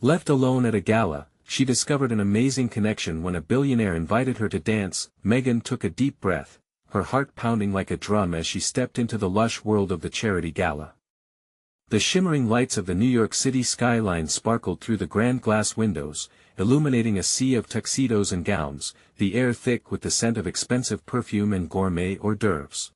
Left alone at a gala, she discovered an amazing connection when a billionaire invited her to dance. Megan took a deep breath, her heart pounding like a drum as she stepped into the lush world of the charity gala. The shimmering lights of the New York City skyline sparkled through the grand glass windows, illuminating a sea of tuxedos and gowns, the air thick with the scent of expensive perfume and gourmet hors d'oeuvres.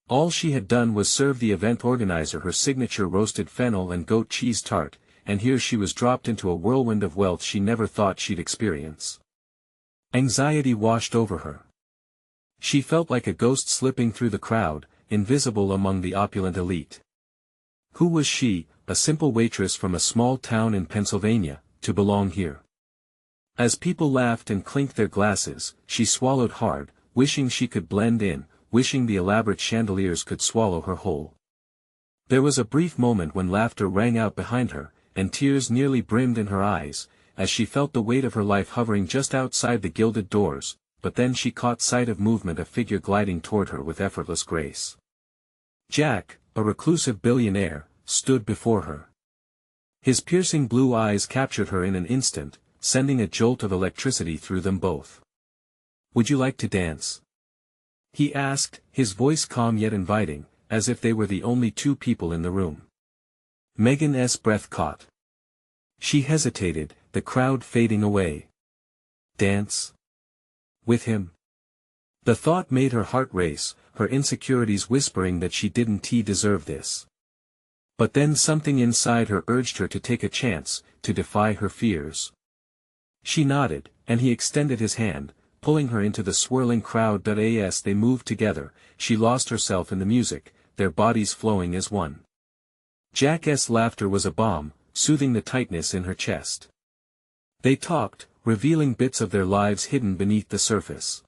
All she had done was serve the event organizer her signature roasted fennel and goat cheese tart, and here she was dropped into a whirlwind of wealth she never thought she'd experience. Anxiety washed over her. She felt like a ghost slipping through the crowd, invisible among the opulent elite. Who was she, a simple waitress from a small town in Pennsylvania, to belong here? As people laughed and clinked their glasses, she swallowed hard, wishing she could blend in, wishing the elaborate chandeliers could swallow her whole. There was a brief moment when laughter rang out behind her, and tears nearly brimmed in her eyes, as she felt the weight of her life hovering just outside the gilded doors, but then she caught sight of movement, a figure gliding toward her with effortless grace. Jack, a reclusive billionaire, stood before her. His piercing blue eyes captured her in an instant, sending a jolt of electricity through them both. "Would you like to dance?" he asked, his voice calm yet inviting, as if they were the only two people in the room. Megan's breath caught. She hesitated, the crowd fading away. Dance? With him? The thought made her heart race, her insecurities whispering that she didn't deserve this. But then something inside her urged her to take a chance, to defy her fears. She nodded, and he extended his hand, pulling her into the swirling crowd. As they moved together, she lost herself in the music, their bodies flowing as one. Jack's laughter was a balm, soothing the tightness in her chest. They talked, revealing bits of their lives hidden beneath the surface.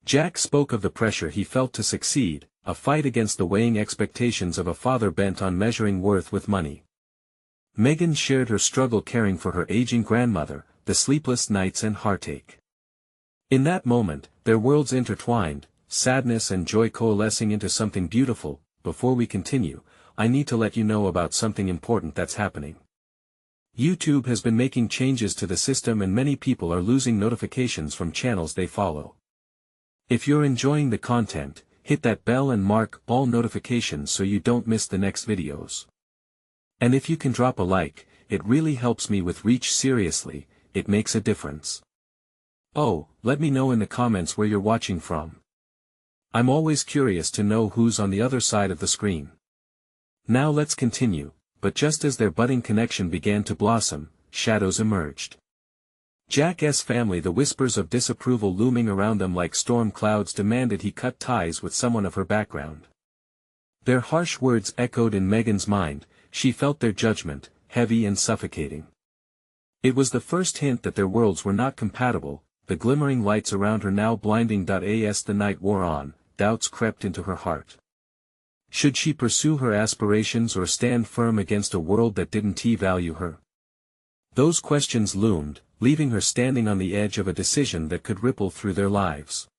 Jack spoke of the pressure he felt to succeed, a fight against the weighing expectations of a father bent on measuring worth with money. Megan shared her struggle caring for her aging grandmother, the sleepless nights and heartache. In that moment, their worlds intertwined, sadness and joy coalescing into something beautiful. Before we continue, I need to let you know about something important that's happening. YouTube has been making changes to the system and many people are losing notifications from channels they follow. If you're enjoying the content, hit that bell and mark all notifications so you don't miss the next videos. And if you can drop a like, it really helps me with reach. Seriously, it makes a difference. Oh, let me know in the comments where you're watching from. I'm always curious to know who's on the other side of the screen. Now let's continue, but just as their budding connection began to blossom, shadows emerged. Jack's family, the whispers of disapproval looming around them like storm clouds, demanded he cut ties with someone of her background. Their harsh words echoed in Megan's mind, she felt their judgment, heavy and suffocating. It was the first hint that their worlds were not compatible, the glimmering lights around her now blinding. As the night wore on, doubts crept into her heart. Should she pursue her aspirations or stand firm against a world that didn't value her? Those questions loomed, leaving her standing on the edge of a decision that could ripple through their lives.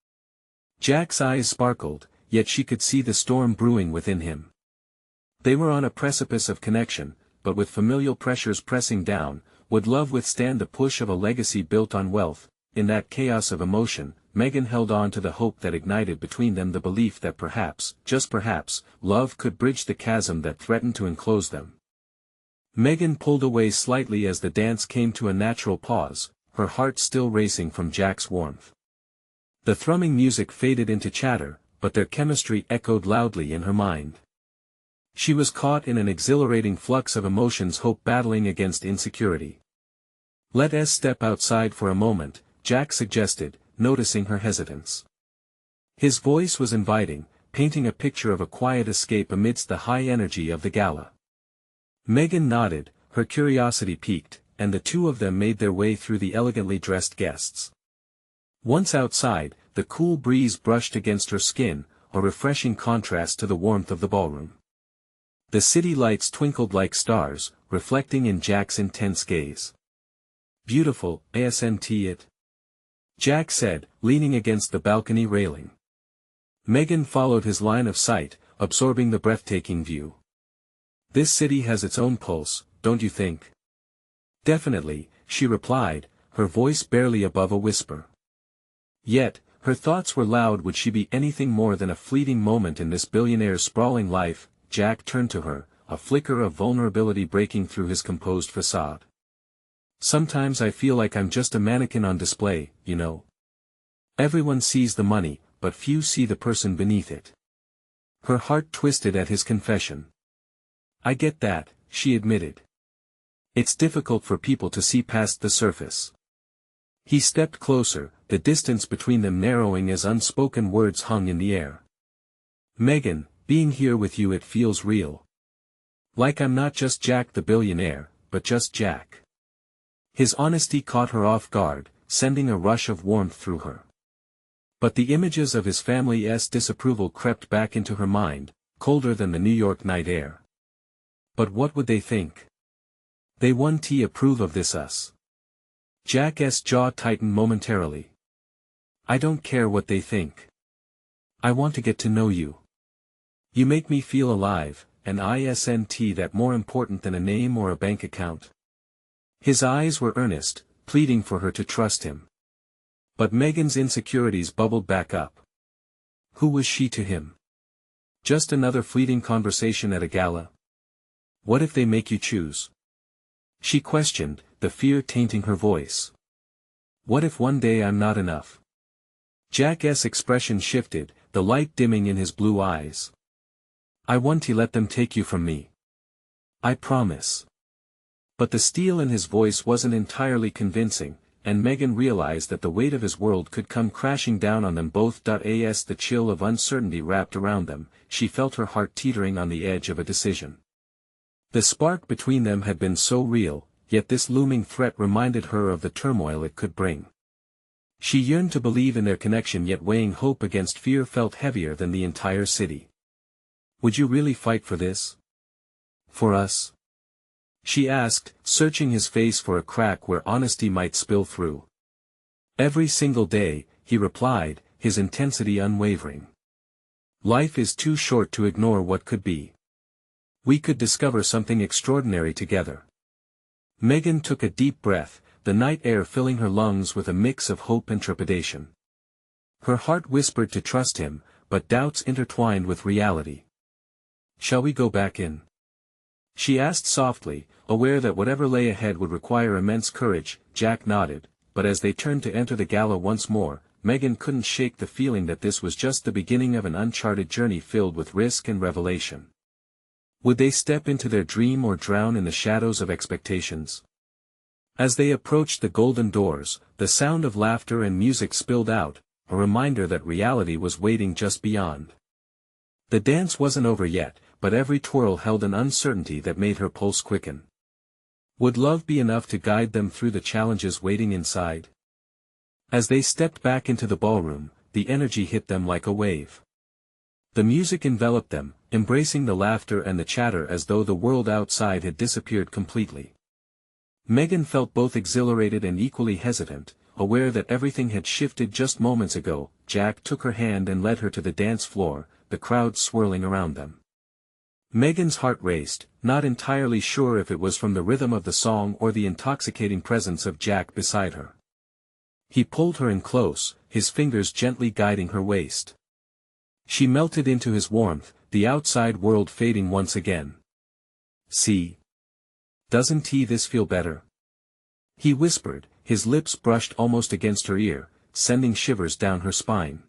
Jack's eyes sparkled, yet she could see the storm brewing within him. They were on a precipice of connection, but with familial pressures pressing down, would love withstand the push of a legacy built on wealth? In that chaos of emotion, Megan held on to the hope that ignited between them, the belief that perhaps, just perhaps, love could bridge the chasm that threatened to enclose them. Megan pulled away slightly as the dance came to a natural pause, her heart still racing from Jack's warmth. The thrumming music faded into chatter, but their chemistry echoed loudly in her mind. She was caught in an exhilarating flux of emotions, hope battling against insecurity. "Let us step outside for a moment," Jack suggested, noticing her hesitance. His voice was inviting, painting a picture of a quiet escape amidst the high energy of the gala. Megan nodded, her curiosity piqued, and the two of them made their way through the elegantly dressed guests. Once outside, the cool breeze brushed against her skin, a refreshing contrast to the warmth of the ballroom. The city lights twinkled like stars, reflecting in Jack's intense gaze. "Beautiful, isn't it?" Jack said, leaning against the balcony railing. Megan followed his line of sight, absorbing the breathtaking view. "This city has its own pulse, don't you think?" Definitely, she replied, her voice barely above a whisper. Yet, her thoughts were loud. Would she be anything more than a fleeting moment in this billionaire's sprawling life? Jack turned to her, a flicker of vulnerability breaking through his composed facade. Sometimes I feel like I'm just a mannequin on display, you know. Everyone sees the money, but few see the person beneath it. Her heart twisted at his confession. I get that, she admitted. It's difficult for people to see past the surface. He stepped closer, the distance between them narrowing as unspoken words hung in the air. Megan, being here with you, it feels real. Like I'm not just Jack the billionaire, but just Jack. His honesty caught her off guard, sending a rush of warmth through her. But the images of his family's disapproval crept back into her mind, colder than the New York night air. But what would they think? They won't approve of this us. Jack's jaw tightened momentarily. I don't care what they think. I want to get to know you. You make me feel alive, and isn't that more important than a name or a bank account? His eyes were earnest, pleading for her to trust him. But Megan's insecurities bubbled back up. Who was she to him? Just another fleeting conversation at a gala? What if they make you choose? She questioned, the fear tainting her voice. What if one day I'm not enough? Jack's expression shifted, the light dimming in his blue eyes. I won't let them take you from me. I promise. But the steel in his voice wasn't entirely convincing, and Megan realized that the weight of his world could come crashing down on them both. As the chill of uncertainty wrapped around them, she felt her heart teetering on the edge of a decision. The spark between them had been so real, yet this looming threat reminded her of the turmoil it could bring. She yearned to believe in their connection, yet weighing hope against fear felt heavier than the entire city. Would you really fight for this? For us? She asked, searching his face for a crack where honesty might spill through. Every single day, he replied, his intensity unwavering. Life is too short to ignore what could be. We could discover something extraordinary together. Megan took a deep breath, the night air filling her lungs with a mix of hope and trepidation. Her heart whispered to trust him, but doubts intertwined with reality. Shall we go back in? She asked softly, aware that whatever lay ahead would require immense courage. Jack nodded, but as they turned to enter the gala once more, Megan couldn't shake the feeling that this was just the beginning of an uncharted journey filled with risk and revelation. Would they step into their dream or drown in the shadows of expectations? As they approached the golden doors, the sound of laughter and music spilled out, a reminder that reality was waiting just beyond. The dance wasn't over yet, but every twirl held an uncertainty that made her pulse quicken. Would love be enough to guide them through the challenges waiting inside? As they stepped back into the ballroom, the energy hit them like a wave. The music enveloped them, embracing the laughter and the chatter as though the world outside had disappeared completely. Megan felt both exhilarated and equally hesitant, aware that everything had shifted just moments ago. Jack took her hand and led her to the dance floor, the crowd swirling around them. Megan's heart raced, not entirely sure if it was from the rhythm of the song or the intoxicating presence of Jack beside her. He pulled her in close, his fingers gently guiding her waist. She melted into his warmth, the outside world fading once again. See? Doesn't this feel better? He whispered, his lips brushed almost against her ear, sending shivers down her spine.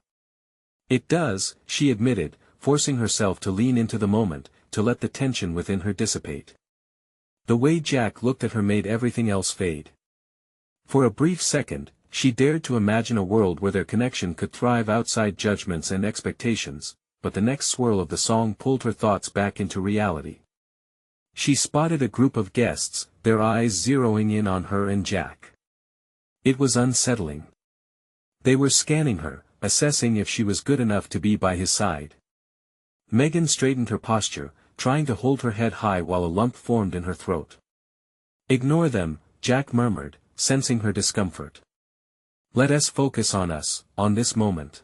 It does, she admitted, forcing herself to lean into the moment, to let the tension within her dissipate. The way Jack looked at her made everything else fade. For a brief second, she dared to imagine a world where their connection could thrive outside judgments and expectations, but the next swirl of the song pulled her thoughts back into reality. She spotted a group of guests, their eyes zeroing in on her and Jack. It was unsettling. They were scanning her, assessing if she was good enough to be by his side. Megan straightened her posture, trying to hold her head high while a lump formed in her throat. Ignore them, Jack murmured, sensing her discomfort. Let us focus on us, on this moment.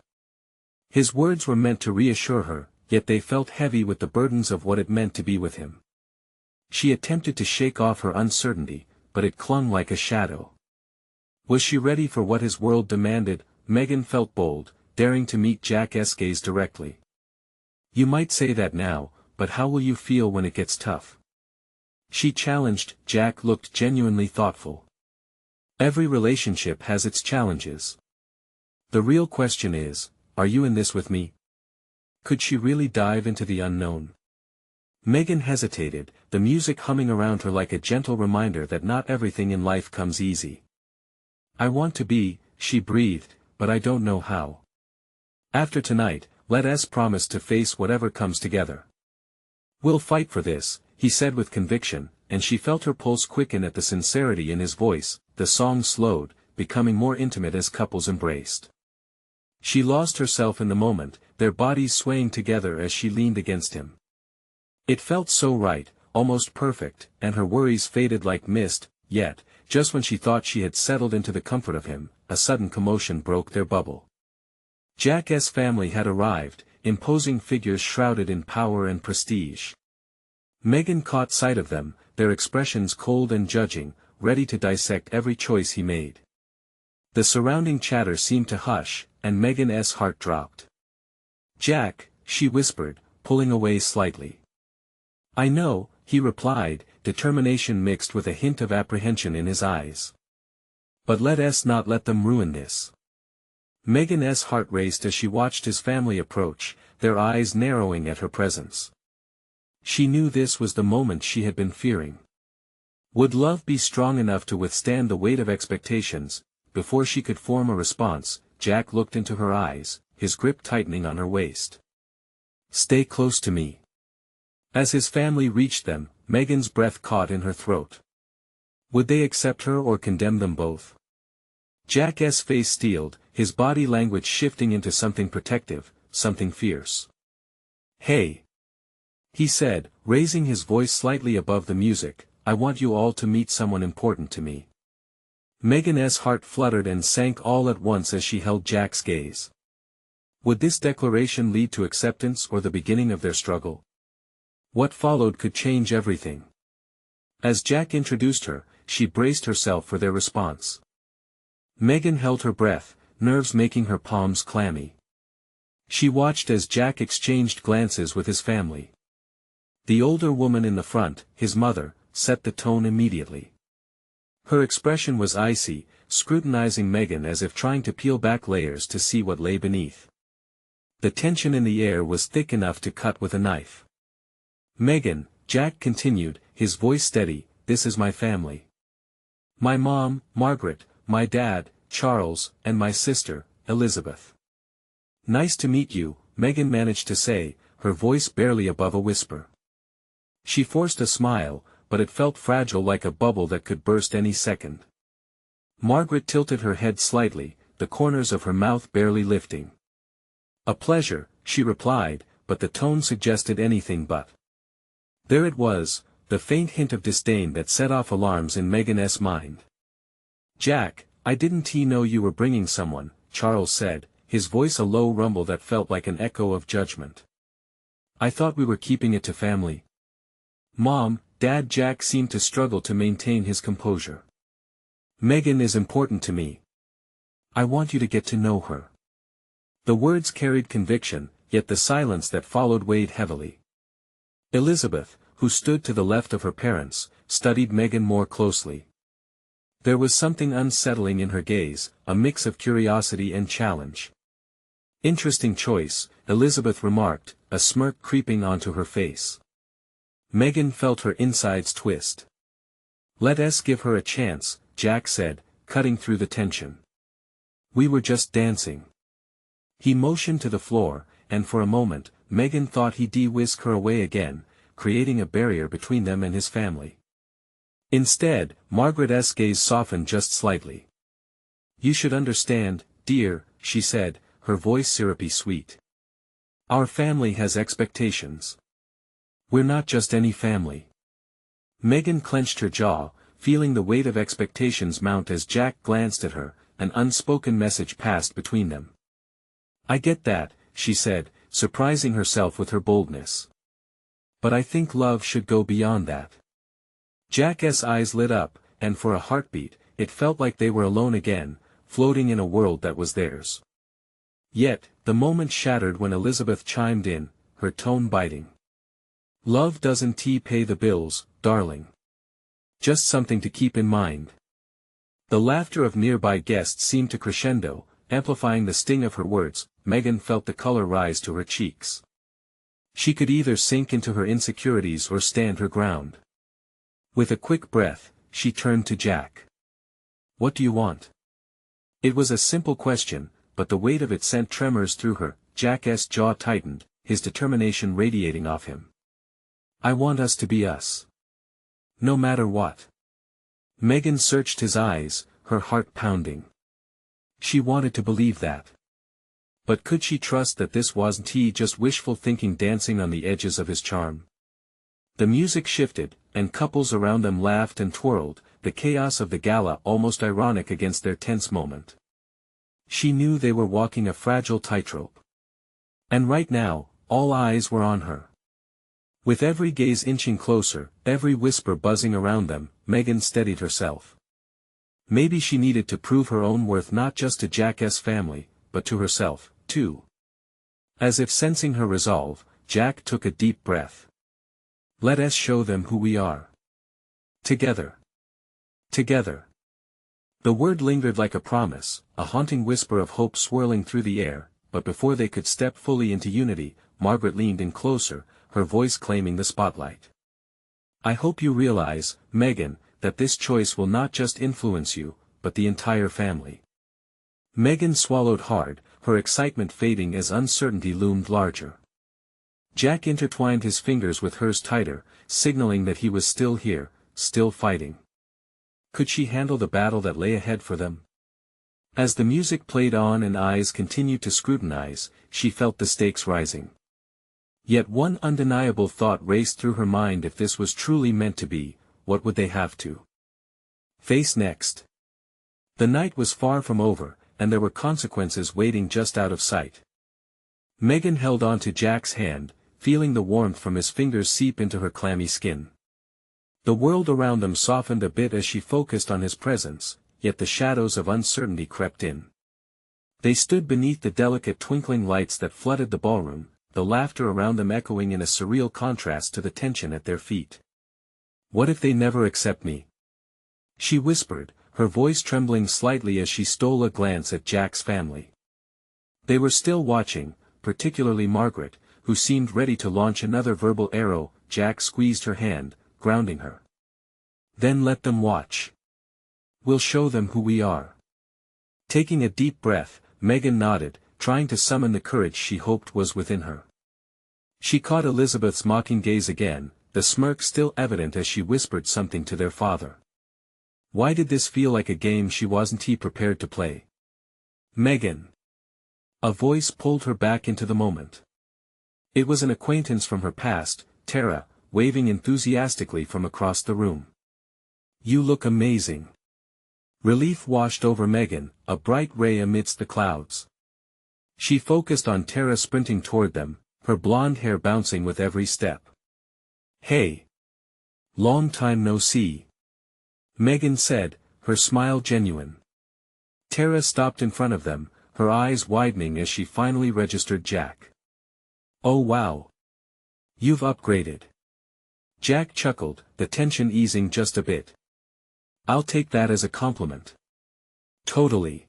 His words were meant to reassure her, yet they felt heavy with the burdens of what it meant to be with him. She attempted to shake off her uncertainty, but it clung like a shadow. Was she ready for what his world demanded? Megan felt bold, daring to meet Jack's gaze directly. You might say that now, but how will you feel when it gets tough? She challenged. Jack looked genuinely thoughtful. Every relationship has its challenges. The real question is, are you in this with me? Could she really dive into the unknown? Megan hesitated, the music humming around her like a gentle reminder that not everything in life comes easy. I want to be, she breathed, but I don't know how. After tonight, let us promise to face whatever comes together. We'll fight for this, he said with conviction, and she felt her pulse quicken at the sincerity in his voice. The song slowed, becoming more intimate as couples embraced. She lost herself in the moment, their bodies swaying together as she leaned against him. It felt so right, almost perfect, and her worries faded like mist. Yet, just when she thought she had settled into the comfort of him, a sudden commotion broke their bubble. Jack's family had arrived, imposing figures shrouded in power and prestige. Megan caught sight of them, their expressions cold and judging, ready to dissect every choice he made. The surrounding chatter seemed to hush, and Megan's heart dropped. Jack, she whispered, pulling away slightly. I know, he replied, determination mixed with a hint of apprehension in his eyes. But let us not let them ruin this. Megan's heart raced as she watched his family approach, their eyes narrowing at her presence. She knew this was the moment she had been fearing. Would love be strong enough to withstand the weight of expectations? Before she could form a response, Jack looked into her eyes, his grip tightening on her waist. Stay close to me. As his family reached them, Megan's breath caught in her throat. Would they accept her or condemn them both? Jack's face steeled, his body language shifting into something protective, something fierce. Hey! He said, raising his voice slightly above the music, I want you all to meet someone important to me. Megan's heart fluttered and sank all at once as she held Jack's gaze. Would this declaration lead to acceptance or the beginning of their struggle? What followed could change everything. As Jack introduced her, she braced herself for their response. Megan held her breath, nerves making her palms clammy. She watched as Jack exchanged glances with his family. The older woman in the front, his mother, set the tone immediately. Her expression was icy, scrutinizing Megan as if trying to peel back layers to see what lay beneath. The tension in the air was thick enough to cut with a knife. Megan, Jack continued, his voice steady, this is my family. My mom, Margaret, my dad, Charles, and my sister, Elizabeth. Nice to meet you, Megan managed to say, her voice barely above a whisper. She forced a smile, but it felt fragile like a bubble that could burst any second. Margaret tilted her head slightly, the corners of her mouth barely lifting. A pleasure, she replied, but the tone suggested anything but. There it was, the faint hint of disdain that set off alarms in Megan's mind. Jack, I didn't know you were bringing someone, Charles said, his voice a low rumble that felt like an echo of judgment. I thought we were keeping it to family. Mom, Dad. Jack seemed to struggle to maintain his composure. Megan is important to me. I want you to get to know her. The words carried conviction, yet the silence that followed weighed heavily. Elizabeth, who stood to the left of her parents, studied Megan more closely. There was something unsettling in her gaze, a mix of curiosity and challenge. Interesting choice, Elizabeth remarked, a smirk creeping onto her face. Megan felt her insides twist. Let us give her a chance, Jack said, cutting through the tension. We were just dancing. He motioned to the floor, and for a moment, Megan thought he'd whisk her away again, creating a barrier between them and his family. Instead, Margaret's gaze softened just slightly. You should understand, dear, she said, her voice syrupy sweet. Our family has expectations. We're not just any family. Megan clenched her jaw, feeling the weight of expectations mount as Jack glanced at her, an unspoken message passed between them. I get that, she said, surprising herself with her boldness. But I think love should go beyond that. Jack's eyes lit up, and for a heartbeat, it felt like they were alone again, floating in a world that was theirs. Yet, the moment shattered when Elizabeth chimed in, her tone biting. "Love doesn't pay the bills, darling. Just something to keep in mind." The laughter of nearby guests seemed to crescendo, amplifying the sting of her words. Meghan felt the color rise to her cheeks. She could either sink into her insecurities or stand her ground. With a quick breath, she turned to Jack. "What do you want?" It was a simple question, but the weight of it sent tremors through her. Jack's jaw tightened, his determination radiating off him. "I want us to be us. No matter what." Meghan searched his eyes, her heart pounding. She wanted to believe that. But could she trust that this wasn't just wishful thinking dancing on the edges of his charm? The music shifted, and couples around them laughed and twirled, the chaos of the gala almost ironic against their tense moment. She knew they were walking a fragile tightrope. And right now, all eyes were on her. With every gaze inching closer, every whisper buzzing around them, Meghan steadied herself. Maybe she needed to prove her own worth not just to Jack's family, but to herself, too. As if sensing her resolve, Jack took a deep breath. "Let us show them who we are. Together. Together." The word lingered like a promise, a haunting whisper of hope swirling through the air, but before they could step fully into unity, Margaret leaned in closer, her voice claiming the spotlight. "I hope you realize, Meghan, that this choice will not just influence you, but the entire family." Meghan swallowed hard, her excitement fading as uncertainty loomed larger. Jack intertwined his fingers with hers tighter, signaling that he was still here, still fighting. Could she handle the battle that lay ahead for them? As the music played on and eyes continued to scrutinize, she felt the stakes rising. Yet one undeniable thought raced through her mind: if this was truly meant to be, what would they have to face next? The night was far from over, and there were consequences waiting just out of sight. Meghan held on to Jack's hand, feeling the warmth from his fingers seep into her clammy skin. The world around them softened a bit as she focused on his presence, yet the shadows of uncertainty crept in. They stood beneath the delicate twinkling lights that flooded the ballroom, the laughter around them echoing in a surreal contrast to the tension at their feet. "What if they never accept me?" she whispered, her voice trembling slightly as she stole a glance at Jack's family. They were still watching, particularly Margaret, who seemed ready to launch another verbal arrow. Jack squeezed her hand, grounding her. "Then let them watch. We'll show them who we are." Taking a deep breath, Meghan nodded, trying to summon the courage she hoped was within her. She caught Elizabeth's mocking gaze again, the smirk still evident as she whispered something to their father. Why did this feel like a game she wasn't prepared to play? "Meghan." A voice pulled her back into the moment. It was an acquaintance from her past, Tara, waving enthusiastically from across the room. "You look amazing." Relief washed over Meghan, a bright ray amidst the clouds. She focused on Tara sprinting toward them, her blonde hair bouncing with every step. "Hey! Long time no see," Meghan said, her smile genuine. Tara stopped in front of them, her eyes widening as she finally registered Jack. "Oh wow! You've upgraded." Jack chuckled, the tension easing just a bit. "I'll take that as a compliment." "Totally."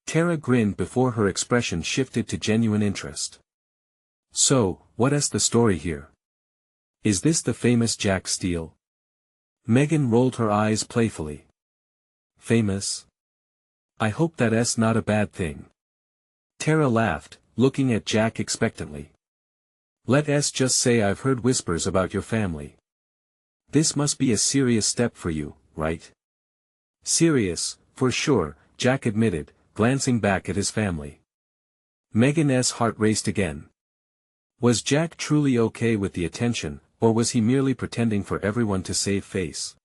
Tara grinned before her expression shifted to genuine interest. "So, what's the story here? Is this the famous Jack Steele?" Meghan rolled her eyes playfully. "Famous? I hope that's not a bad thing." Tara laughed, looking at Jack expectantly. "Let's just say I've heard whispers about your family. This must be a serious step for you, right?" "Serious, for sure," Jack admitted, glancing back at his family. Meghan's heart raced again. Was Jack truly okay with the attention, or was he merely pretending for everyone to save face?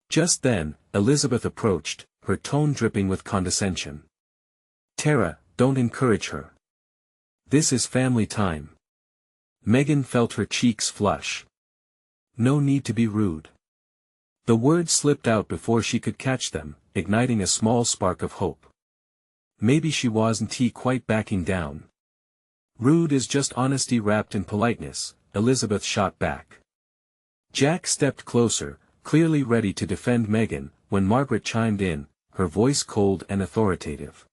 Just then, Elizabeth approached, her tone dripping with condescension. "Tara, don't encourage her. This is family time." Meghan felt her cheeks flush. "No need to be rude." The words slipped out before she could catch them, igniting a small spark of hope. Maybe she wasn't quite backing down. Rude is just honesty wrapped in politeness, Elizabeth shot back. Jack stepped closer, clearly ready to defend Megan, when Margaret chimed in, her voice cold and authoritative.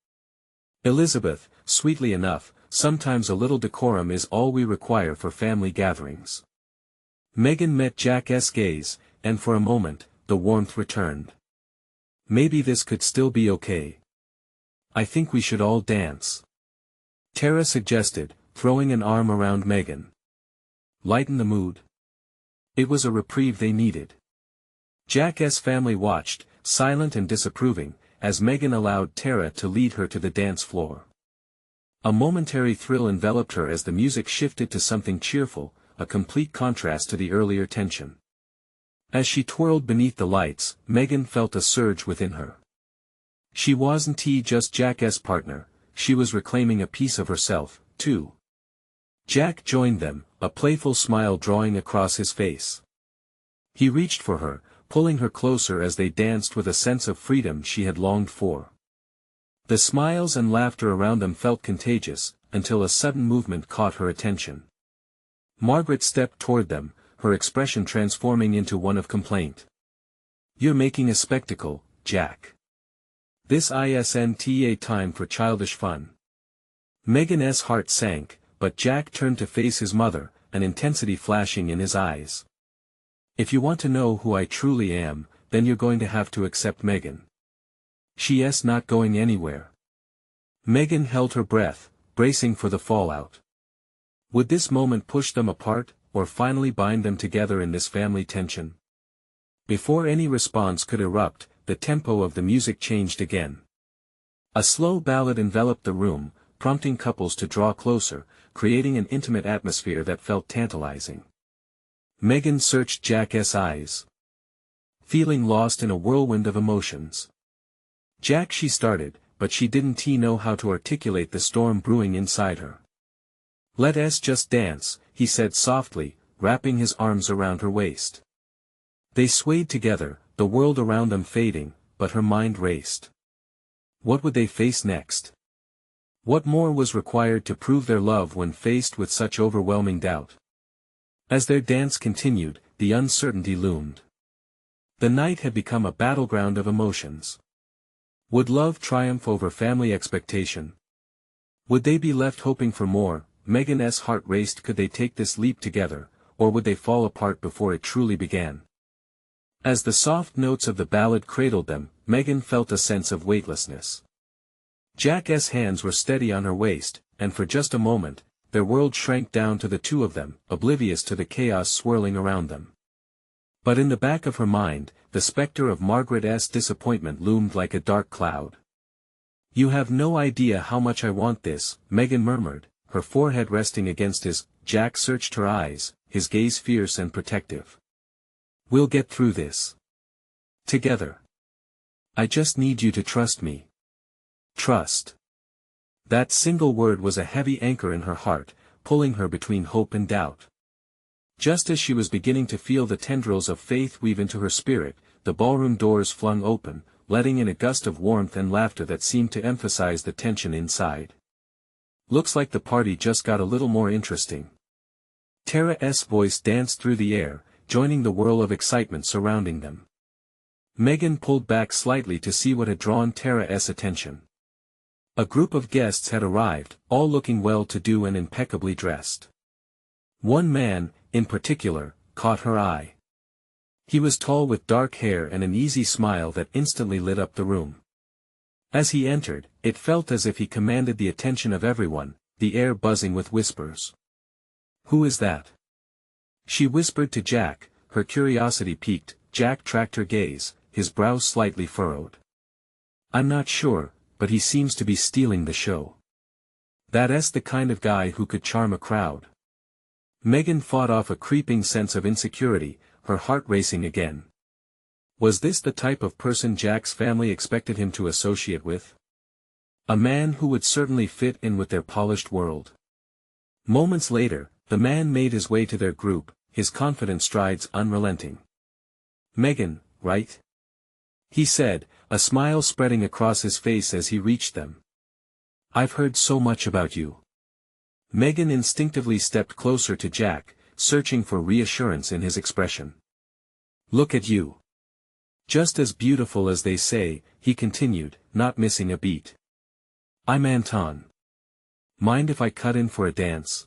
Elizabeth, sweetly enough, sometimes a little decorum is all we require for family gatherings. Megan met Jack's gaze, and for a moment, the warmth returned. Maybe this could still be okay. I think we should all dance. Tara suggested, throwing an arm around Megan. Lighten the mood. It was a reprieve they needed. Jack's family watched, silent and disapproving, as Megan allowed Tara to lead her to the dance floor. A momentary thrill enveloped her as the music shifted to something cheerful, a complete contrast to the earlier tension. As she twirled beneath the lights, Megan felt a surge within her. She wasn't just Jack's partner, she was reclaiming a piece of herself, too. Jack joined them, a playful smile drawing across his face. He reached for her, pulling her closer as they danced with a sense of freedom she had longed for. The smiles and laughter around them felt contagious, until a sudden movement caught her attention. Margaret stepped toward them, her expression transforming into one of complaint. You're making a spectacle, Jack. This isn't a time for childish fun. Megan's heart sank, but Jack turned to face his mother, an intensity flashing in his eyes. If you want to know who I truly am, then you're going to have to accept Megan. She's not going anywhere. Megan held her breath, bracing for the fallout. Would this moment push them apart, or finally bind them together in this family tension? Before any response could erupt, the tempo of the music changed again. A slow ballad enveloped the room, prompting couples to draw closer, creating an intimate atmosphere that felt tantalizing. Megan searched Jack's eyes. Feeling lost in a whirlwind of emotions. Jack, she started, but she didn't know how to articulate the storm brewing inside her. Let's just dance, he said softly, wrapping his arms around her waist. They swayed together, the world around them fading, but her mind raced. What would they face next? What more was required to prove their love when faced with such overwhelming doubt? As their dance continued, the uncertainty loomed. The night had become a battleground of emotions. Would love triumph over family expectation? Would they be left hoping for more? Megan's heart raced. Could they take this leap together, or would they fall apart before it truly began? As the soft notes of the ballad cradled them, Megan felt a sense of weightlessness. Jack's hands were steady on her waist, and for just a moment, their world shrank down to the two of them, oblivious to the chaos swirling around them. But in the back of her mind, the specter of Margaret's disappointment loomed like a dark cloud. You have no idea how much I want this, Megan murmured, her forehead resting against his. Jack searched her eyes, his gaze fierce and protective. We'll get through this. Together. I just need you to trust me. Trust. That single word was a heavy anchor in her heart, pulling her between hope and doubt. Just as she was beginning to feel the tendrils of faith weave into her spirit, the ballroom doors flung open, letting in a gust of warmth and laughter that seemed to emphasize the tension inside. Looks like the party just got a little more interesting. Tara's voice danced through the air, joining the whirl of excitement surrounding them. Megan pulled back slightly to see what had drawn Tara's attention. A group of guests had arrived, all looking well-to-do and impeccably dressed. One man, in particular, caught her eye. He was tall with dark hair and an easy smile that instantly lit up the room. As he entered, it felt as if he commanded the attention of everyone, the air buzzing with whispers. Who is that? She whispered to Jack, her curiosity piqued. Jack tracked her gaze, his brow slightly furrowed. I'm not sure, but he seems to be stealing the show. That's the kind of guy who could charm a crowd. Megan fought off a creeping sense of insecurity, her heart racing again. Was this the type of person Jack's family expected him to associate with? A man who would certainly fit in with their polished world. Moments later, the man made his way to their group, his confident strides unrelenting. Megan, right? He said, a smile spreading across his face as he reached them. I've heard so much about you. Megan instinctively stepped closer to Jack, searching for reassurance in his expression. Look at you. Just as beautiful as they say, he continued, not missing a beat. I'm Anton. Mind if I cut in for a dance?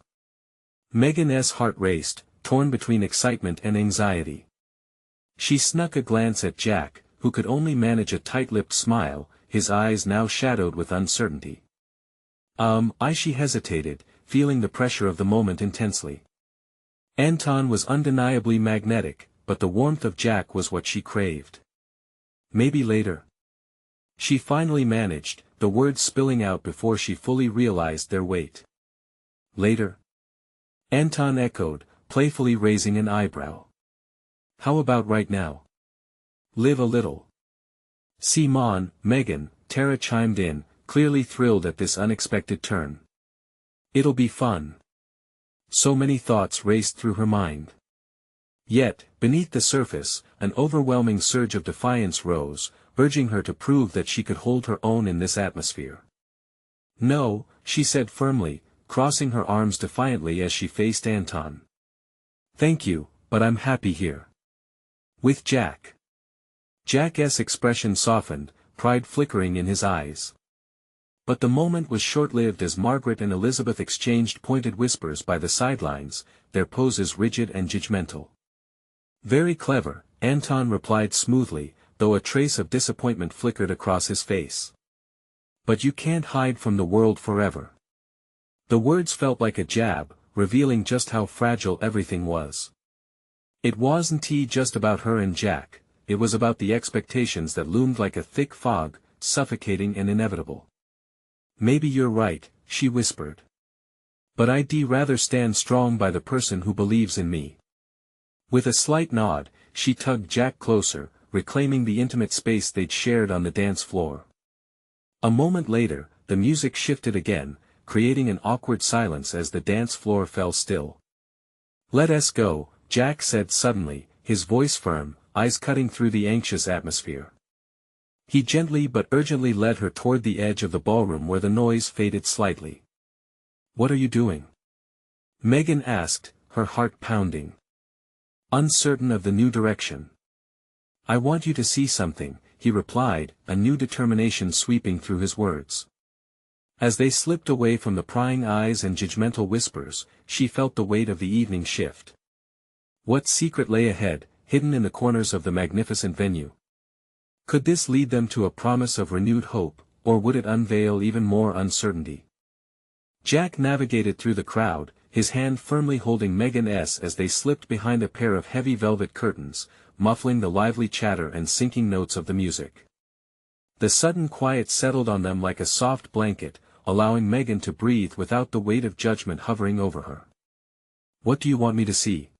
Megan's heart raced, torn between excitement and anxiety. She snuck a glance at Jack, who could only manage a tight-lipped smile, his eyes now shadowed with uncertainty. She hesitated, feeling the pressure of the moment intensely. Anton was undeniably magnetic, but the warmth of Jack was what she craved. Maybe later. She finally managed, the words spilling out before she fully realized their weight. Later? Anton echoed, playfully raising an eyebrow. How about right now? Live a little. Simon, Megan, Tara chimed in, clearly thrilled at this unexpected turn. It'll be fun. So many thoughts raced through her mind. Yet, beneath the surface, an overwhelming surge of defiance rose, urging her to prove that she could hold her own in this atmosphere. No, she said firmly, crossing her arms defiantly as she faced Anton. Thank you, but I'm happy here. With Jack. Jack's expression softened, pride flickering in his eyes. But the moment was short-lived as Margaret and Elizabeth exchanged pointed whispers by the sidelines, their poses rigid and judgmental. Very clever, Anton replied smoothly, though a trace of disappointment flickered across his face. But you can't hide from the world forever. The words felt like a jab, revealing just how fragile everything was. It wasn't just about her and Jack, it was about the expectations that loomed like a thick fog, suffocating and inevitable. Maybe you're right, she whispered. But I'd rather stand strong by the person who believes in me. With a slight nod, she tugged Jack closer, reclaiming the intimate space they'd shared on the dance floor. A moment later, the music shifted again, creating an awkward silence as the dance floor fell still. Let us go, Jack said suddenly, his voice firm, eyes cutting through the anxious atmosphere. He gently but urgently led her toward the edge of the ballroom where the noise faded slightly. What are you doing? Megan asked, her heart pounding. Uncertain of the new direction. I want you to see something, he replied, a new determination sweeping through his words. As they slipped away from the prying eyes and judgmental whispers, she felt the weight of the evening shift. What secret lay ahead, hidden in the corners of the magnificent venue? Could this lead them to a promise of renewed hope, or would it unveil even more uncertainty? Jack navigated through the crowd, his hand firmly holding Megan's as they slipped behind a pair of heavy velvet curtains, muffling the lively chatter and sinking notes of the music. The sudden quiet settled on them like a soft blanket, allowing Megan to breathe without the weight of judgment hovering over her. What do you want me to see?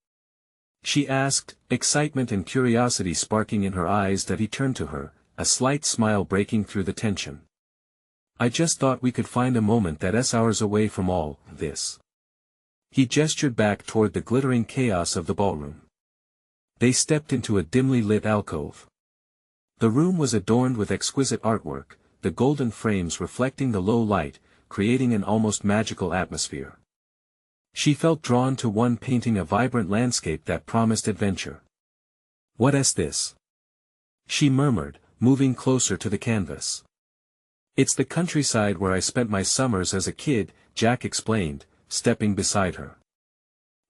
She asked, excitement and curiosity sparking in her eyes that he turned to her, a slight smile breaking through the tension. I just thought we could find a moment that's ours away from all this. He gestured back toward the glittering chaos of the ballroom. They stepped into a dimly lit alcove. The room was adorned with exquisite artwork, the golden frames reflecting the low light, creating an almost magical atmosphere. She felt drawn to one painting a vibrant landscape that promised adventure. What is this? She murmured, moving closer to the canvas. It's the countryside where I spent my summers as a kid, Jack explained, stepping beside her.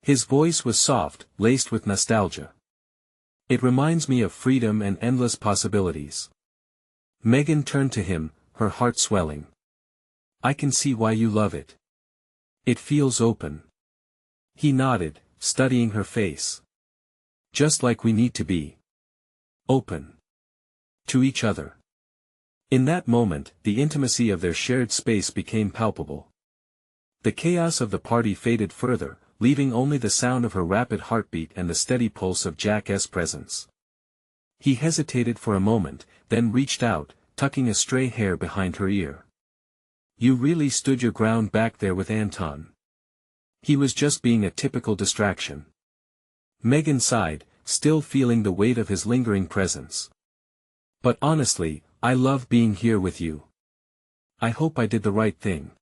His voice was soft, laced with nostalgia. It reminds me of freedom and endless possibilities. Megan turned to him, her heart swelling. I can see why you love it. It feels open. He nodded, studying her face. Just like we need to be. Open. To each other. In that moment, the intimacy of their shared space became palpable. The chaos of the party faded further, leaving only the sound of her rapid heartbeat and the steady pulse of Jack's presence. He hesitated for a moment, then reached out, tucking a stray hair behind her ear. You really stood your ground back there with Anton. He was just being a typical distraction. Megan sighed, still feeling the weight of his lingering presence. "But honestly, I love being here with you. I hope I did the right thing."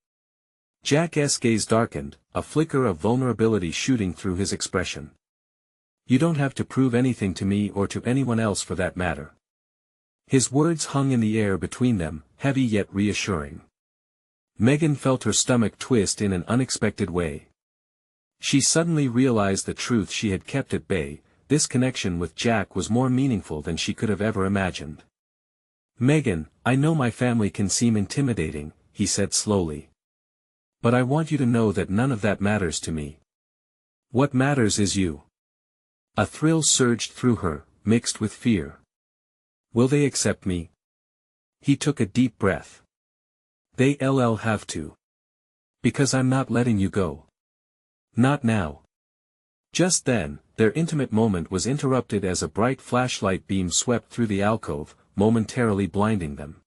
Jack's gaze darkened, a flicker of vulnerability shooting through his expression. "You don't have to prove anything to me or to anyone else for that matter." His words hung in the air between them, heavy yet reassuring. Megan felt her stomach twist in an unexpected way. She suddenly realized the truth she had kept at bay: this connection with Jack was more meaningful than she could have ever imagined. "Megan, I know my family can seem intimidating," he said slowly. "But I want you to know that none of that matters to me. What matters is you." A thrill surged through her, mixed with fear. "Will they accept me?" He took a deep breath. "They'll have to. Because I'm not letting you go. Not now." Just then, their intimate moment was interrupted as a bright flashlight beam swept through the alcove, momentarily blinding them.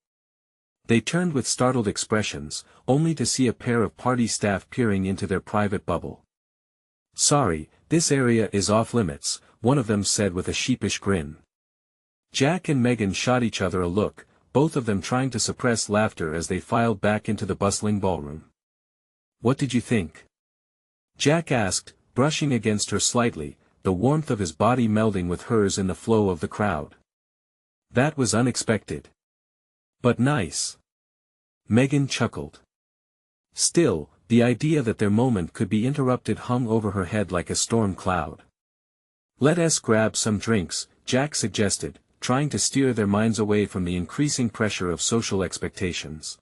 They turned with startled expressions, only to see a pair of party staff peering into their private bubble. "Sorry, this area is off limits," one of them said with a sheepish grin. Jack and Megan shot each other a look, both of them trying to suppress laughter as they filed back into the bustling ballroom. "What did you think?" Jack asked, brushing against her slightly, the warmth of his body melding with hers in the flow of the crowd. "That was unexpected. But nice." Megan chuckled. Still, the idea that their moment could be interrupted hung over her head like a storm cloud. "Let's grab some drinks," Jack suggested, trying to steer their minds away from the increasing pressure of social expectations.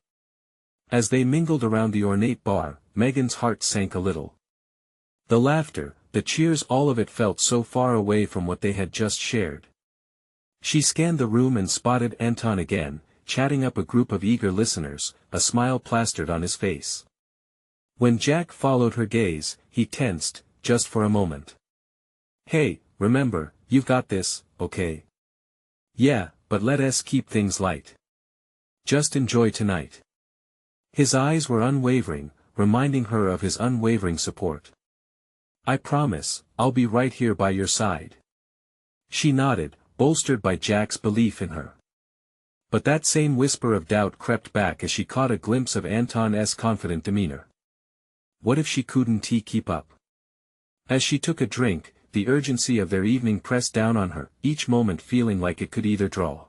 As they mingled around the ornate bar, Megan's heart sank a little. The laughter, the cheers, all of it felt so far away from what they had just shared. She scanned the room and spotted Anton again, chatting up a group of eager listeners, a smile plastered on his face. When Jack followed her gaze, he tensed, just for a moment. "Hey, remember, you've got this, okay?" "Yeah, but let's keep things light. Just enjoy tonight." His eyes were unwavering, reminding her of his unwavering support. "I promise, I'll be right here by your side." She nodded, bolstered by Jack's belief in her. But that same whisper of doubt crept back as she caught a glimpse of Anton's confident demeanor. What if she couldn't keep up? As she took a drink, the urgency of their evening pressed down on her, each moment feeling like it could either draw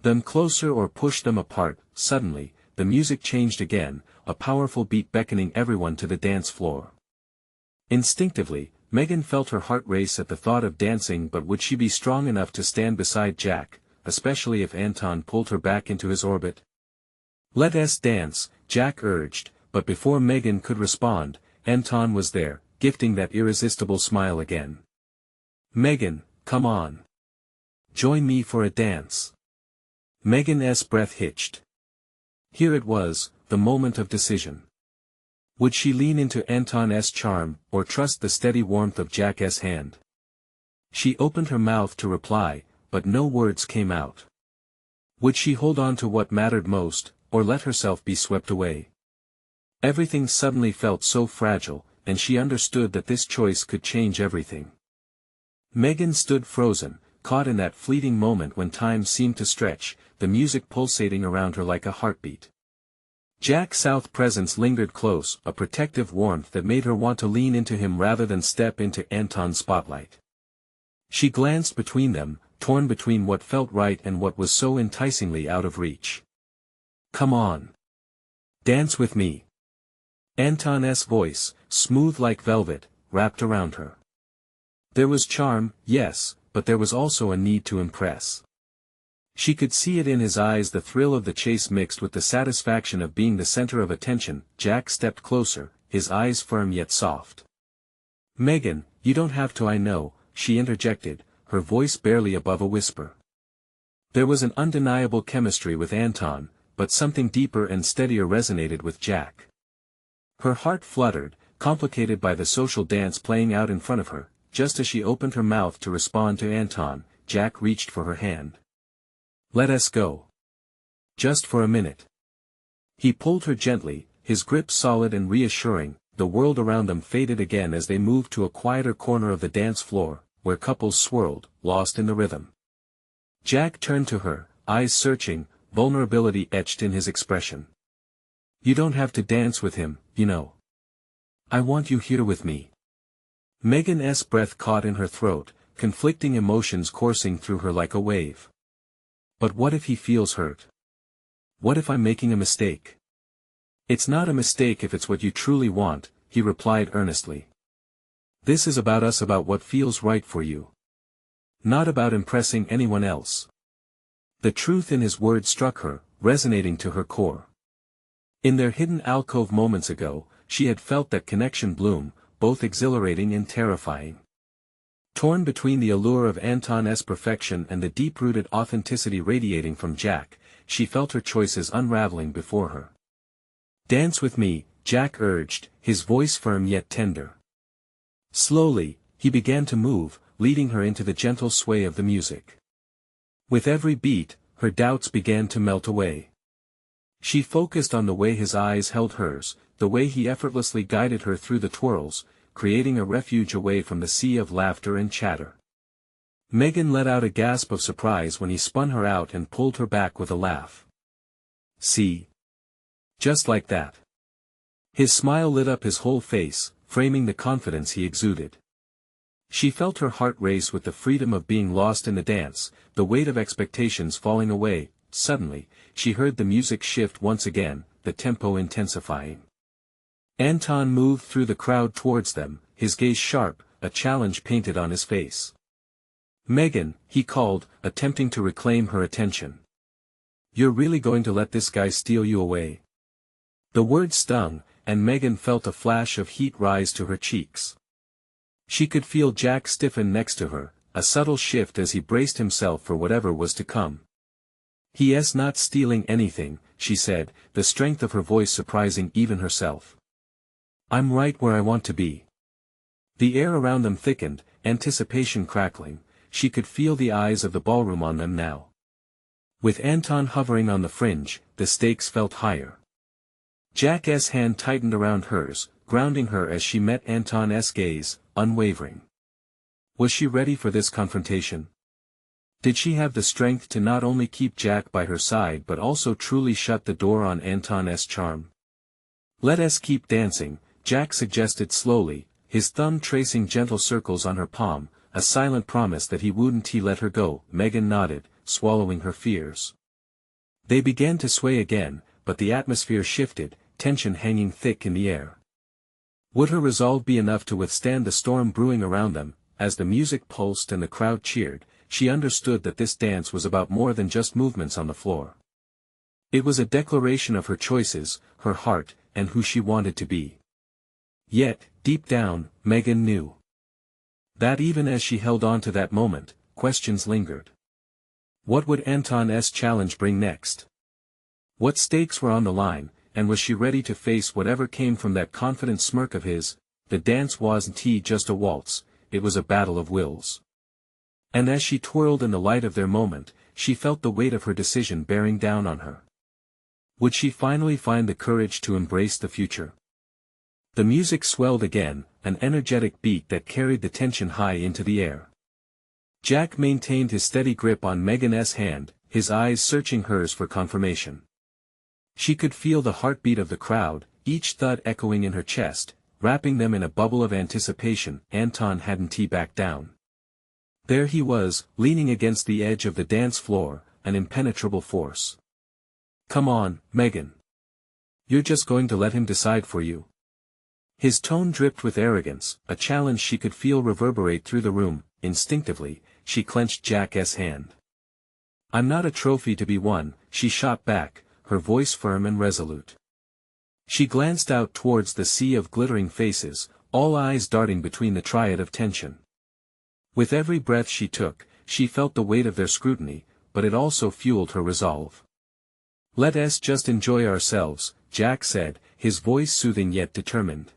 them closer or push them apart. Suddenly, the music changed again, a powerful beat beckoning everyone to the dance floor. Instinctively, Megan felt her heart race at the thought of dancing, but would she be strong enough to stand beside Jack, especially if Anton pulled her back into his orbit? "Let's dance," Jack urged, but before Megan could respond, Anton was there, gifting that irresistible smile again. "Megan, come on. Join me for a dance." Megan's breath hitched. Here it was, the moment of decision. Would she lean into Anton's charm, or trust the steady warmth of Jack's hand? She opened her mouth to reply, but no words came out. Would she hold on to what mattered most, or let herself be swept away? Everything suddenly felt so fragile, and she understood that this choice could change everything. Megan stood frozen, caught in that fleeting moment when time seemed to stretch, the music pulsating around her like a heartbeat. Jack South's presence lingered close, a protective warmth that made her want to lean into him rather than step into Anton's spotlight. She glanced between them, torn between what felt right and what was so enticingly out of reach. "Come on. Dance with me." Anton's voice, smooth like velvet, wrapped around her. There was charm, yes, but there was also a need to impress. She could see it in his eyes, the thrill of the chase mixed with the satisfaction of being the center of attention. Jack stepped closer, his eyes firm yet soft. "Megan, you don't have to, I know," she interjected, her voice barely above a whisper. There was an undeniable chemistry with Anton, but something deeper and steadier resonated with Jack. Her heart fluttered, complicated by the social dance playing out in front of her. Just as she opened her mouth to respond to Anton, Jack reached for her hand. "Let us go. Just for a minute." He pulled her gently, his grip solid and reassuring. The world around them faded again as they moved to a quieter corner of the dance floor, where couples swirled, lost in the rhythm. Jack turned to her, eyes searching, vulnerability etched in his expression. "You don't have to dance with him, you know. I want you here with me." Megan's breath caught in her throat, conflicting emotions coursing through her like a wave. "But what if he feels hurt? What if I'm making a mistake?" "It's not a mistake if it's what you truly want," he replied earnestly. "This is about us, about what feels right for you. Not about impressing anyone else." The truth in his words struck her, resonating to her core. In their hidden alcove moments ago, she had felt that connection bloom, both exhilarating and terrifying. Torn between the allure of Anton's perfection and the deep-rooted authenticity radiating from Jack, she felt her choices unraveling before her. "Dance with me," Jack urged, his voice firm yet tender. Slowly, he began to move, leading her into the gentle sway of the music. With every beat, her doubts began to melt away. She focused on the way his eyes held hers, the way he effortlessly guided her through the twirls, creating a refuge away from the sea of laughter and chatter. Megan let out a gasp of surprise when he spun her out and pulled her back with a laugh. "See? Just like that." His smile lit up his whole face, framing the confidence he exuded. She felt her heart race with the freedom of being lost in the dance, the weight of expectations falling away. Suddenly, she heard the music shift once again, the tempo intensifying. Anton moved through the crowd towards them, his gaze sharp, a challenge painted on his face. "Megan," he called, attempting to reclaim her attention. "You're really going to let this guy steal you away?" The word stung, and Megan felt a flash of heat rise to her cheeks. She could feel Jack stiffen next to her, a subtle shift as he braced himself for whatever was to come. "He's not stealing anything," she said, the strength of her voice surprising even herself. "I'm right where I want to be." The air around them thickened, anticipation crackling. She could feel the eyes of the ballroom on them now. With Anton hovering on the fringe, the stakes felt higher. Jack's hand tightened around hers, grounding her as she met Anton's gaze, unwavering. Was she ready for this confrontation? Did she have the strength to not only keep Jack by her side but also truly shut the door on Anton's charm? "Let us keep dancing," Jack suggested slowly, his thumb tracing gentle circles on her palm, a silent promise that he wouldn't let her go. Megan nodded, swallowing her fears. They began to sway again, but the atmosphere shifted, tension hanging thick in the air. Would her resolve be enough to withstand the storm brewing around them? As the music pulsed and the crowd cheered, she understood that this dance was about more than just movements on the floor. It was a declaration of her choices, her heart, and who she wanted to be. Yet, deep down, Megan knew that even as she held on to that moment, questions lingered. What would Anton's challenge bring next? What stakes were on the line, and was she ready to face whatever came from that confident smirk of his? The dance wasn't just a waltz, it was a battle of wills. And as she twirled in the light of their moment, she felt the weight of her decision bearing down on her. Would she finally find the courage to embrace the future? The music swelled again, an energetic beat that carried the tension high into the air. Jack maintained his steady grip on Megan's hand, his eyes searching hers for confirmation. She could feel the heartbeat of the crowd, each thud echoing in her chest, wrapping them in a bubble of anticipation. Anton hadn't backed down. There he was, leaning against the edge of the dance floor, an impenetrable force. "Come on, Megan. You're just going to let him decide for you?" His tone dripped with arrogance, a challenge she could feel reverberate through the room. Instinctively, she clenched Jack's hand. "I'm not a trophy to be won," she shot back, her voice firm and resolute. She glanced out towards the sea of glittering faces, all eyes darting between the triad of tension. With every breath she took, she felt the weight of their scrutiny, but it also fueled her resolve. "Let us just enjoy ourselves," Jack said, his voice soothing yet determined.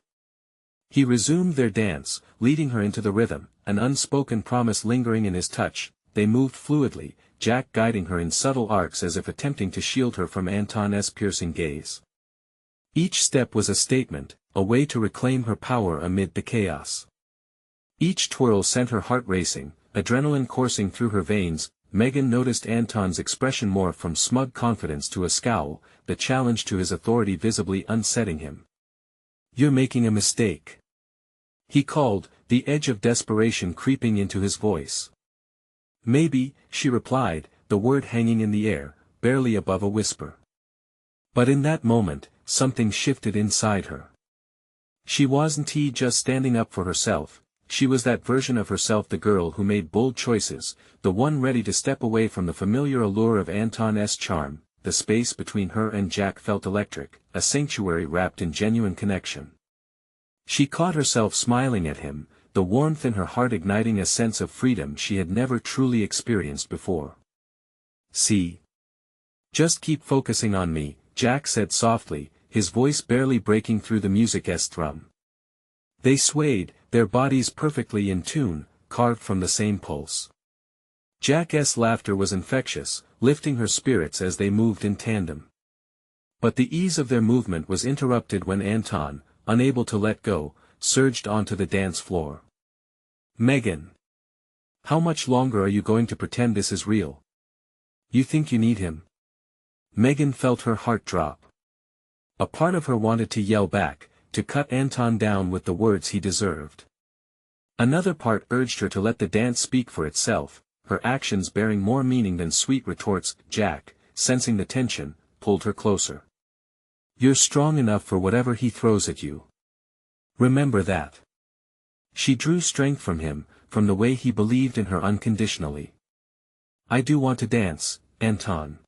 He resumed their dance, leading her into the rhythm, an unspoken promise lingering in his touch. They moved fluidly, Jack guiding her in subtle arcs as if attempting to shield her from Anton's piercing gaze. Each step was a statement, a way to reclaim her power amid the chaos. Each twirl sent her heart racing, adrenaline coursing through her veins. Megan noticed Anton's expression morph from smug confidence to a scowl, the challenge to his authority visibly unsetting him. "You're making a mistake," he called, the edge of desperation creeping into his voice. "Maybe," she replied, the word hanging in the air, barely above a whisper. But in that moment, something shifted inside her. She wasn't just standing up for herself, she was that version of herself, the girl who made bold choices, the one ready to step away from the familiar allure of Anton's charm. The space between her and Jack felt electric, a sanctuary wrapped in genuine connection. She caught herself smiling at him, the warmth in her heart igniting a sense of freedom she had never truly experienced before. "See? Just keep focusing on me," Jack said softly, his voice barely breaking through the music's thrum. They swayed, their bodies perfectly in tune, carved from the same pulse. Jack's laughter was infectious, lifting her spirits as they moved in tandem. But the ease of their movement was interrupted when Anton, unable to let go, surged onto the dance floor. "Megan! How much longer are you going to pretend this is real? You think you need him?" Megan felt her heart drop. A part of her wanted to yell back, to cut Anton down with the words he deserved. Another part urged her to let the dance speak for itself, her actions bearing more meaning than sweet retorts. Jack, sensing the tension, pulled her closer. "You're strong enough for whatever he throws at you. Remember that." She drew strength from him, from the way he believed in her unconditionally. "I do want to dance, Anton.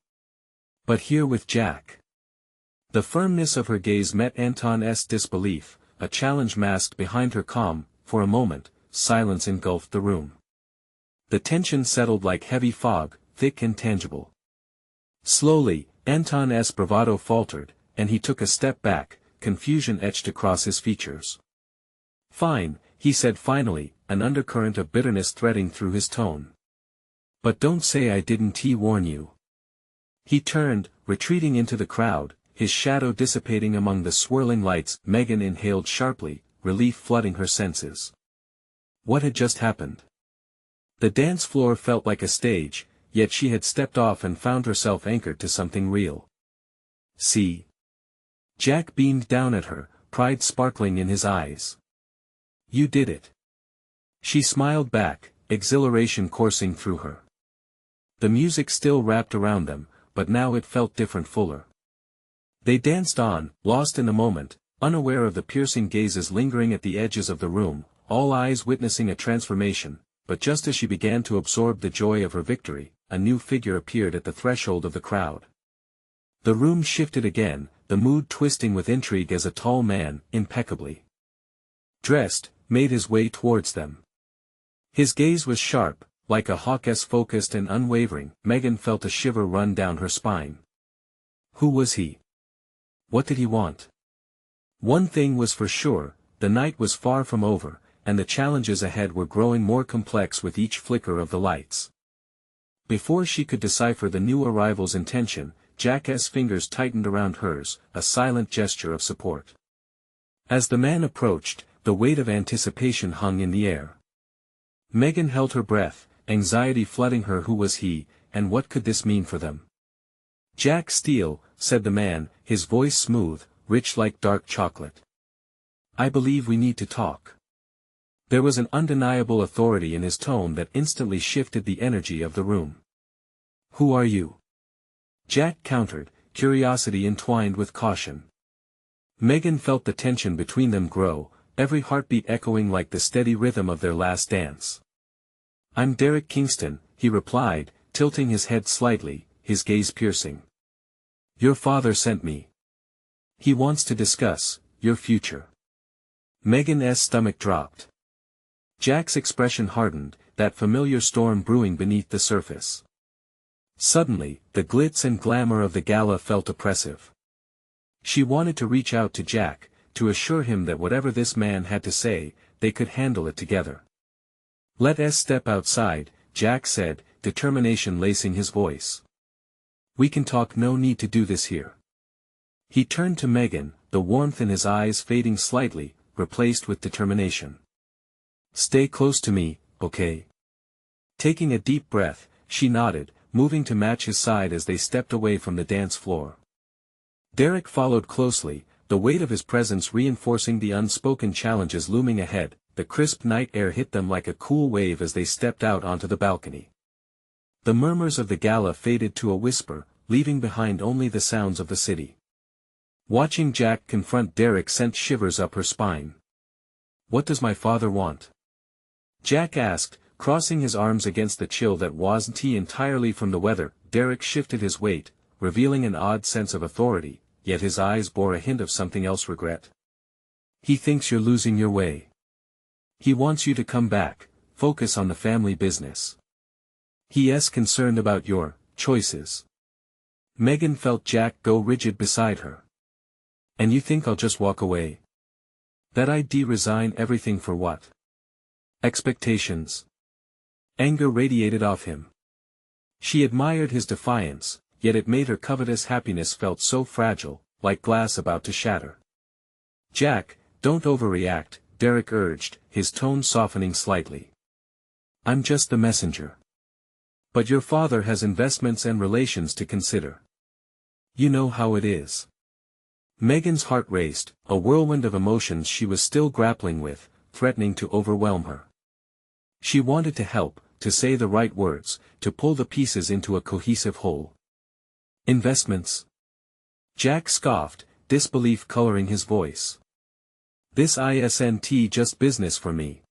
But here with Jack." The firmness of her gaze met Anton's disbelief, a challenge masked behind her calm. For a moment, silence engulfed the room. The tension settled like heavy fog, thick and tangible. Slowly, Anton's bravado faltered, and he took a step back, confusion etched across his features. "Fine," he said finally, an undercurrent of bitterness threading through his tone. "But don't say I didn't warn you." He turned, retreating into the crowd, his shadow dissipating among the swirling lights. Megan inhaled sharply, relief flooding her senses. What had just happened? The dance floor felt like a stage, yet she had stepped off and found herself anchored to something real. "See?" Jack beamed down at her, pride sparkling in his eyes. "You did it." She smiled back, exhilaration coursing through her. The music still wrapped around them, but now it felt different, fuller. They danced on, lost in the moment, unaware of the piercing gazes lingering at the edges of the room, all eyes witnessing a transformation. But just as she began to absorb the joy of her victory, a new figure appeared at the threshold of the crowd. The room shifted again, the mood twisting with intrigue as a tall man, impeccably dressed, made his way towards them. His gaze was sharp, like a hawk's, focused and unwavering. Megan felt a shiver run down her spine. Who was he? What did he want? One thing was for sure, the night was far from over, and the challenges ahead were growing more complex with each flicker of the lights. Before she could decipher the new arrival's intention, Jack's fingers tightened around hers, a silent gesture of support. As the man approached, the weight of anticipation hung in the air. Megan held her breath, anxiety flooding her. Who was he, and what could this mean for them? "Jack Steele," said the man, his voice smooth, rich like dark chocolate. "I believe we need to talk." There was an undeniable authority in his tone that instantly shifted the energy of the room. "Who are you?" Jack countered, curiosity entwined with caution. Megan felt the tension between them grow, every heartbeat echoing like the steady rhythm of their last dance. "I'm Derek Kingston," he replied, tilting his head slightly, his gaze piercing. "Your father sent me. He wants to discuss your future." Megan's stomach dropped. Jack's expression hardened, that familiar storm brewing beneath the surface. Suddenly, the glitz and glamour of the gala felt oppressive. She wanted to reach out to Jack, to assure him that whatever this man had to say, they could handle it together. "Let us step outside," Jack said, determination lacing his voice. "We can talk, no need to do this here." He turned to Megan, the warmth in his eyes fading slightly, replaced with determination. Stay close to me, okay? Taking a deep breath, she nodded, moving to match his side as they stepped away from the dance floor. Derek followed closely, the weight of his presence reinforcing the unspoken challenges looming ahead. The crisp night air hit them like a cool wave as they stepped out onto the balcony. The murmurs of the gala faded to a whisper, leaving behind only the sounds of the city. Watching Jack confront Derek sent shivers up her spine. "What does my father want?" Jack asked, crossing his arms against the chill that wasn't entirely from the weather. Derek shifted his weight, revealing an odd sense of authority, yet his eyes bore a hint of something else: regret. "He thinks you're losing your way. He wants you to come back, focus on the family business. He's concerned about your choices." Megan felt Jack go rigid beside her. "And you think I'll just walk away? That I'd resign everything for what? Expectations?" Anger radiated off him. She admired his defiance, yet it made her covetous happiness felt so fragile, like glass about to shatter. "Jack, don't overreact," Derek urged, his tone softening slightly. "I'm just the messenger. But your father has investments and relations to consider. You know how it is." Megan's heart raced, a whirlwind of emotions she was still grappling with, threatening to overwhelm her. She wanted to help, to say the right words, to pull the pieces into a cohesive whole. "Investments?" Jack scoffed, disbelief coloring his voice. "This isn't just business for me.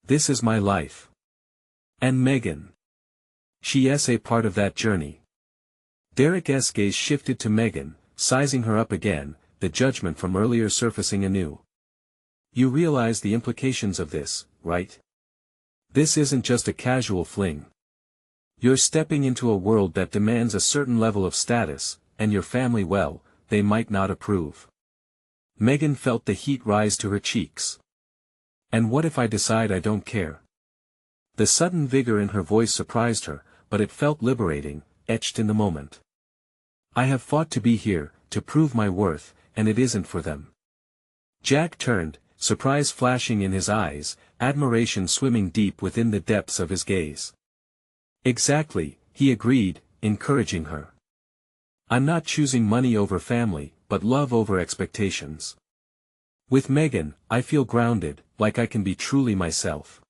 This is my life. And Megan. She's a part of that journey." Derek's gaze shifted to Megan, sizing her up again, the judgment from earlier surfacing anew. "You realize the implications of this, right? This isn't just a casual fling. You're stepping into a world that demands a certain level of status, and your family, well, they might not approve." Megan felt the heat rise to her cheeks. "And what if I decide I don't care?" The sudden vigor in her voice surprised her, but it felt liberating, etched in the moment. "I have fought to be here, to prove my worth, and it isn't for them." Jack turned, surprise flashing in his eyes, admiration swimming deep within the depths of his gaze. "Exactly," he agreed, encouraging her. "I'm not choosing money over family, but love over expectations. With Megan, I feel grounded, like I can be truly myself."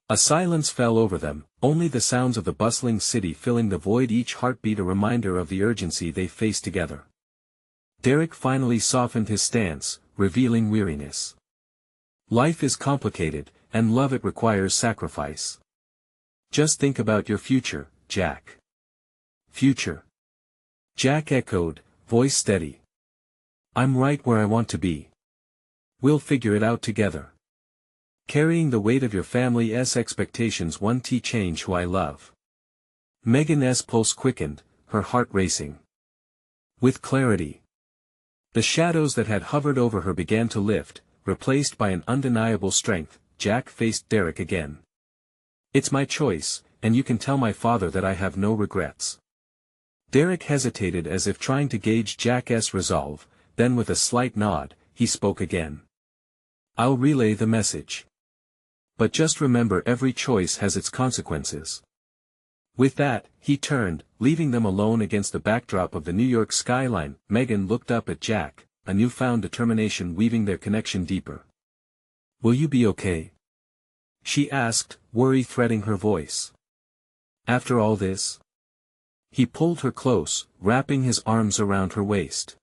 A silence fell over them, only the sounds of the bustling city filling the void, each heartbeat a reminder of the urgency they faced together. Derek finally softened his stance, revealing weariness. "Life is complicated, and love it requires sacrifice. Just think about your future, Jack." "Future?" Jack echoed, voice steady. "I'm right where I want to be. We'll figure it out together. Carrying the weight of your family's expectations won't change who I love." Megan's pulse quickened, her heart racing. With clarity. The shadows that had hovered over her began to lift, replaced by an undeniable strength. Jack faced Derek again. "It's my choice, and you can tell my father that I have no regrets." Derek hesitated as if trying to gauge Jack's resolve, then with a slight nod, he spoke again. "I'll relay the message. But just remember, every choice has its consequences." With that, he turned, leaving them alone against the backdrop of the New York skyline. Megan looked up at Jack, a newfound determination weaving their connection deeper. "Will you be okay?" she asked, worry threading her voice. "After all this?" He pulled her close, wrapping his arms around her waist.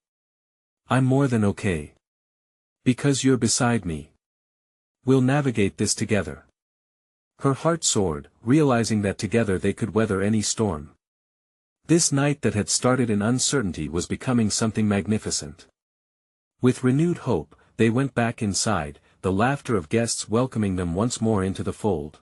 "I'm more than okay. Because you're beside me. We'll navigate this together." Her heart soared, realizing that together they could weather any storm. This night that had started in uncertainty was becoming something magnificent. With renewed hope, they went back inside, the laughter of guests welcoming them once more into the fold.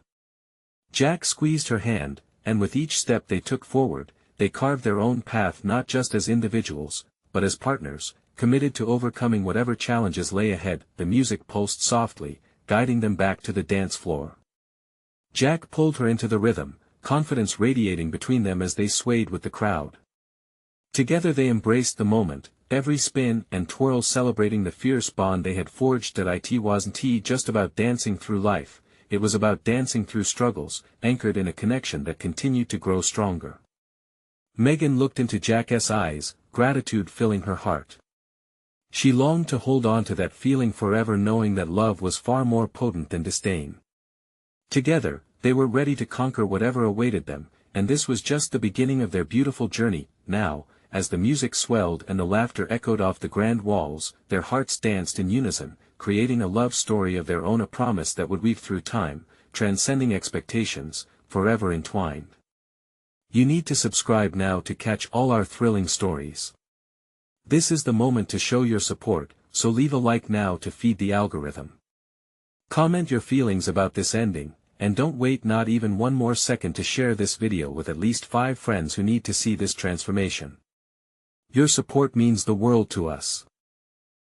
Jack squeezed her hand, and with each step they took forward, they carved their own path, not just as individuals, but as partners, committed to overcoming whatever challenges lay ahead. The music pulsed softly, guiding them back to the dance floor. Jack pulled her into the rhythm, confidence radiating between them as they swayed with the crowd. Together they embraced the moment, every spin and twirl celebrating the fierce bond they had forged. That it wasn't just about dancing through life, it was about dancing through struggles, anchored in a connection that continued to grow stronger. Megan looked into Jack's eyes, gratitude filling her heart. She longed to hold on to that feeling forever, knowing that love was far more potent than disdain. Together, they were ready to conquer whatever awaited them, and this was just the beginning of their beautiful journey. Now, as the music swelled and the laughter echoed off the grand walls, their hearts danced in unison, creating a love story of their own, a promise that would weave through time, transcending expectations, forever entwined. You need to subscribe now to catch all our thrilling stories. This is the moment to show your support, so leave a like now to feed the algorithm. Comment your feelings about this ending, and don't wait not even one more second to share this video with at least 5 friends who need to see this transformation. Your support means the world to us.